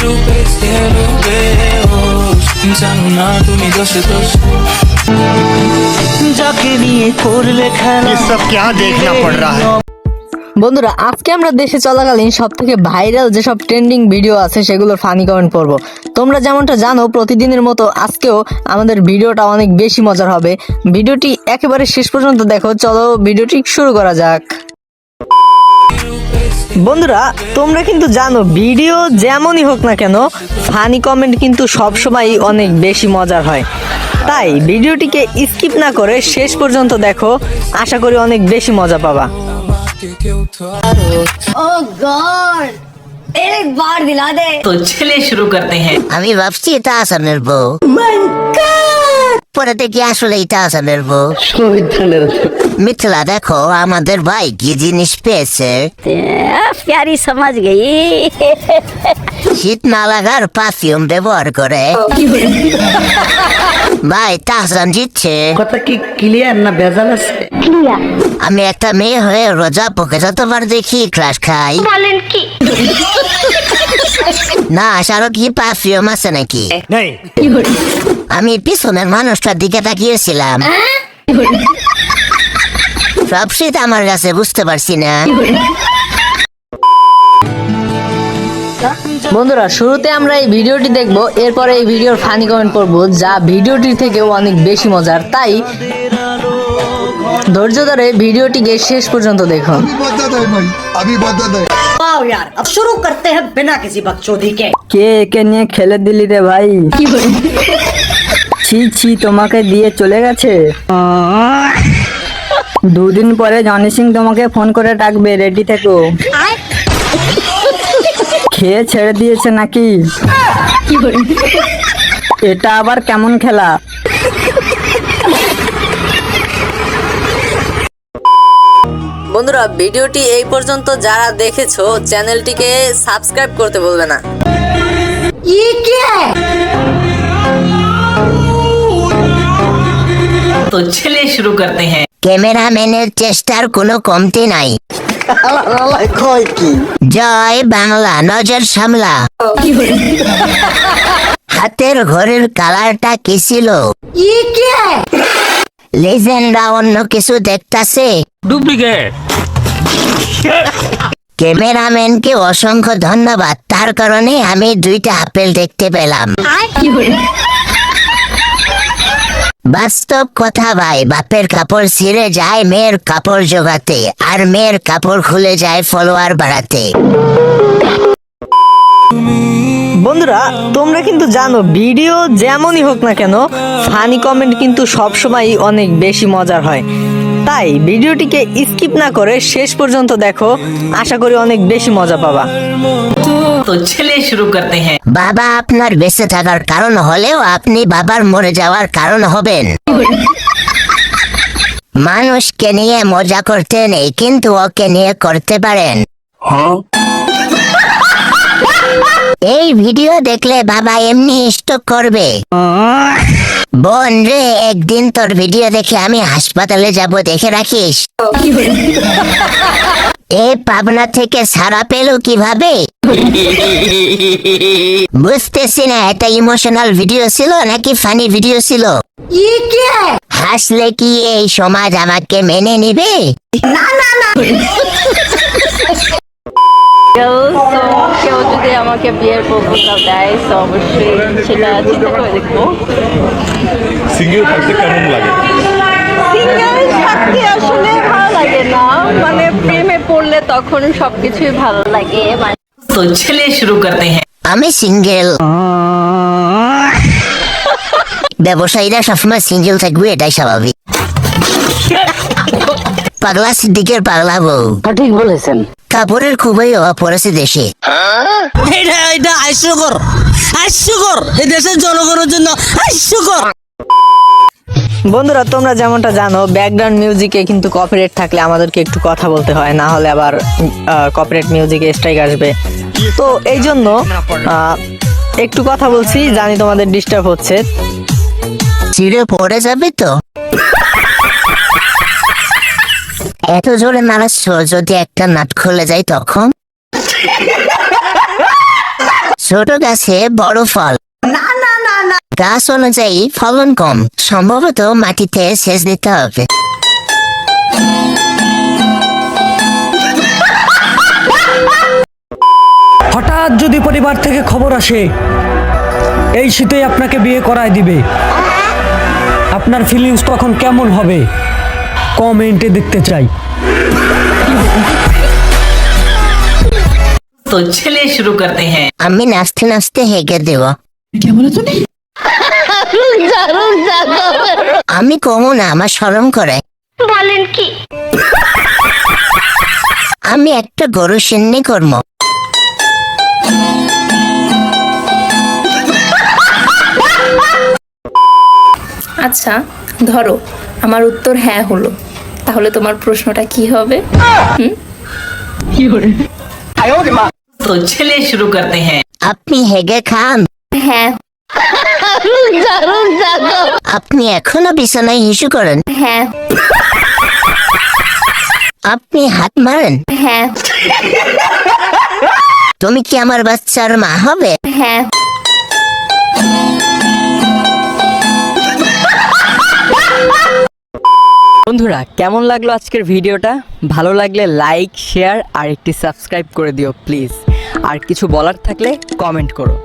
ये सब क्या देखना पड़ रहा है। বন্ধুরা, আজকে আমরা দেশে চলাকালীন সব থেকে ভাইরাল যেসব ট্রেন্ডিং ভিডিও আছে সেগুলোর ফানি কমেন্ট পড়বো। তোমরা যেমনটা জানো, প্রতিদিনের মতো আজকেও আমাদের ভিডিওটা অনেক বেশি মজার হবে। ভিডিওটি একেবারে শেষ পর্যন্ত দেখো। চলো ভিডিওটি শুরু করা যাক। বন্ধুরা, তোমরা কিন্তু জানো ভিডিও যেমনই হোক না কেন ফানি কমেন্ট কিন্তু সবসময় অনেক বেশি মজার হয়। তাই ভিডিওটিকে স্কিপ না করে শেষ পর্যন্ত দেখো, আশা করি অনেক বেশি মজা পাবা। ओह गॉड एक बार दिला दे। तो चलिए शुरू करते हैं। আমি ভাবছি এটা আসামের বউ, পরে দেখি আসলে এটা আসামের বউ। মিথিলা, দেখো আমাদের ভাই কি জিনিস পেয়েছে। प्यारी समझ गई। শীত না লাগার পারফিউম ব্যবহার করে। ভাই তাহসান জিতছে। কথা কি ক্লিয়ার না ভেজাল আছে? আমি একটা মেয়ে হয়ে রোজা পকে যতবার দেখি ক্রাশ খাই। বলেন কি? না, আরো কি পারফিউম আছে নাকি? আমি পিছনের মানুষটার দিকে তাকিয়েছিলাম। সব শীত আমার কাছে, বুঝতে পারছি না। বন্ধুরা, শুরুতে আমরা এই ভিডিওটি দেখব, এরপরে এই ভিডিওর ফানি কমেন্ট পড়বো, যা ভিডিওটির থেকেও অনেক বেশি মজার। তাই ধৈর্য ধরে ভিডিওটিকে শেষ পর্যন্ত দেখুন। आओ यार, अब शुरू करते हैं बिना किसी बकचोदी के। কে একে নিয়ে খেলে দিলি রে ভাই? ছি ছি, তোমাকে দিয়ে চলে গেছে। দুদিন পরে জনি সিং তোমাকে ফোন করে ডাকবে, রেডি থেকো। খেয়ে ছেড়ে দিয়েছে নাকি? এটা আবার কেমন খেলা? বন্ধুরা, ভিডিওটি এই পর্যন্ত যারা দেখেছো চ্যানেলটিকে সাবস্ক্রাইব করতে ভুলবে না। ये क्या है? तो चलिए शुरू करते हैं। ক্যামেরাম্যানের চেষ্টার কোনো কমতি নাই। জয় বাংলা, নজর সামলা। হাতের ঘড়ির কালারটা কি ছিল? ये क्या है? লেজেন্ডরা অন্য কিছু দেখতাছে। डुप्लीकेट। ক্যামেরাম্যানকে অসংখ্য ধন্যবাদ, তার কারণে আমি 2টা আপেল দেখতে পেলাম। বাস্তব কথা ভাই, বাপের কাপড় ছিঁড়ে যায় মেয়ের কাপড় জোগাতে, আর মেয়ের কাপড় খুলে যায় ফলোয়ার বাড়াতে। বন্ধুরা, তোমরা কিন্তু জানো ভিডিও যেমনই হোক না কেন ফানি কমেন্ট কিন্তু সবসময় অনেক বেশি মজার হয়। তাই ভিডিওটিকে স্কিপ না করে শেষ পর্যন্ত দেখো, আশা করি অনেক বেশি মজা পাবা। तो चलिए शुरू करते हैं। বাবা আপনার বেঁচে থাকার কারণ হলেও আপনি বাবার মরে যাওয়ার কারণ হবেন। মানুষকে নিয়ে মজা করতে নেই, কিন্তু ওকে নিয়ে করতে পারেন। এই ভিডিও দেখলে বাবা এমনি স্টক করবে। বোন রে, একদিন তোর ভিডিও দেখে আমি হাসপাতালে যাব, দেখে রাখিস। এ পাবনা থেকে সারা পেলো কিভাবে? বুঝতেছি না, এটা ইমোশনাল ভিডিও ছিল নাকি ফানি ভিডিও ছিল। ये क्या है? হাসলে কি এই সমাজ আমাকে মেনে নিবে? কেউ যদি আমাকে বিয়ের প্রপোজাল দেয় তো অবশ্যই সেটা চিন্তা করে দেখবো। সিঙ্গেল থাকতে কেমন লাগে? সিঙ্গেল থাকতে আসলে ভালো লাগে না, মানে প্রেমে পড়লে তখন সবকিছুই ভালো লাগে। तो चलिए शुरू करते हैं। আমি সিঙ্গেল। ব্যবসায়ীরা সবসময় সিঙ্গেল থাকবে, এটাই স্বাভাবিক। পাগলা সিদ্দিকের পাগলা বউ। ঠিক বলেছেন। কাপড়ের খুবই অভাব পড়েছে দেশে। এটা হাস্যকর, হাস্যকর, এই দেশের জনগণের জন্য হাস্যকর। বন্ধুরা, তোমরা যেমনটা জানো ব্যাকগ্রাউন্ড মিউজিকে কিন্তু কপিরাইট থাকলে আমাদেরকে একটু কথা বলতে হয়, না হলে আবার কপিরাইট মিউজিকে স্ট্রাইক আসবে। তো এই জন্য একটু কথা বলছি, জানি তোমাদের ডিস্টার্ব হচ্ছে। ছিঁড়ে পড়ে যাবে তো। এত জোরে নাড়াচ্ছ, যদি একটা নাট খুলে যায় তখন। ছোট গাছে বড় ফল। গাছ অনুযায়ী ফলন কম, সম্ভবত মাটিতে সেচ দিতে হবে। হঠাৎ যদি পরিবার থেকে খবর আসে এই শীতে আপনাকে বিয়ে করায় দিবে, আপনার ফিলিংস তখন কেমন হবে কমেন্টে দেখতে চাই। तो चलिए शुरू करते हैं। আমি নাচতে নাচতে হেগে দেব। আমি কমু না, আমার শরম করে। বলেন কি? আমি একটা গরু সিন্নি করবো। আচ্ছা ধরো আমার উত্তর হ্যাঁ হলো, তাহলে তোমার প্রশ্নটা কি হবে? तो चलिए शुरू करते हैं। আপনি হেগে খান। হ্যাঁ। আপনি এখনো বিছানায় হিসু করেন। হ্যাঁ। আপনি হাত মারেন। হ্যাঁ। তুমি কি আমার বাচ্চার মা হবে? হ্যাঁ। বন্ধুরা, কেমন লাগলো আজকের ভিডিওটা? ভালো লাগলে লাইক, শেয়ার আর একটি সাবস্ক্রাইব করে দিও প্লিজ। আর কিছু বলার থাকলে কমেন্ট করো।